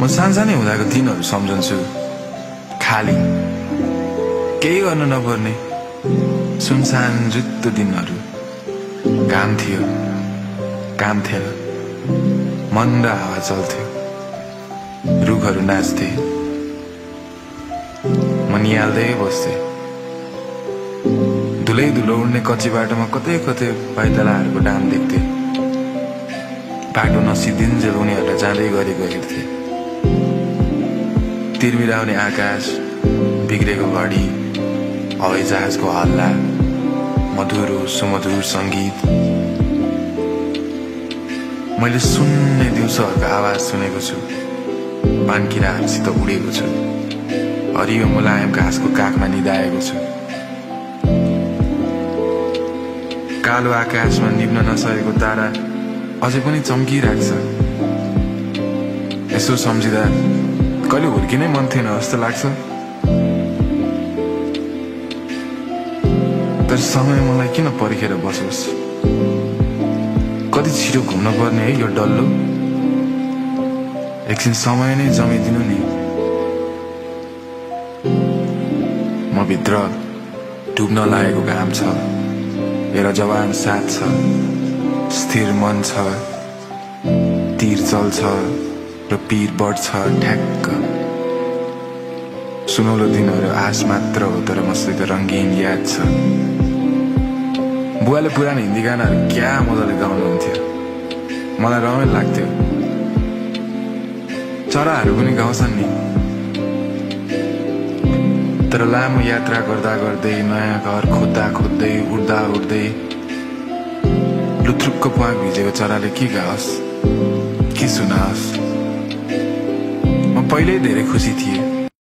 म सानसानै हुँदाको दिनहरू सम्झन्छु। खाली केही गर्न नपर्ने सुनसान रित्तो दिनहरू। घाम थियो, काम थिएन, मन्द हावा चल्थ्यो, रुखहरू नाच्थे, म निहाल्दै बस्थे। धुलै धुलो उड्ने कच्ची बाटोमा कतै कतै पाइतलाहरूको डाम देख्थे। बाटो नसिद्धिन्जेल उनीहरूलाई जाँदै गरेको हेर्थे। तिरमिराउने आकाश, बिग्रेको घडी, हवाईजहाजको हल्ला, मधुरो सुमधुर सङ्गीत। मैले सुन्ने दिउँसोहरूको आवाज सुनेको छु, पानकिराहरूसित उडेको छु, हरियो मुलायम घाँसको काखमा निदाएको छु। कालो आकाशमा निभ्न नसकेको तारा अझै पनि चम्किरहेको छ। यसो सम्झिँदा कहिले हुर्किनै मन थिएन जस्तो लाग्छ। तर समय मलाई किन पर्खेर बसोस्? कति छिटो घुम्न पर्ने है यो डल्लो। एकछिन समय नै जमिदिनु नि। म भित्र डुब्न लागेको घाम छ, एउटा जवान साथ छ, स्थिर मन छ, तीर चल्छ र पीर बढ्छ ठ्याक्क। सुनौलो दिनहरू आश मात्र हो, तर मसँग रङ्गीन याद छ। बुवाले पुरानो हिन्दी गानाहरू क्या मजाले गाउनुहुन्थ्यो, मलाई रमाइलो लाग्थ्यो। चराहरू पनि गाउँछन् नि। तर लामो यात्रा गर्दा गर्दै, नयाँ घर खोज्दा खोज्दै, उड्दा उड्दै लुत्रुक्क प्वाक भिजेको चराले के गाओस्, के सुनाओस्? म पहिल्यै धेरै खुसी थिएँ।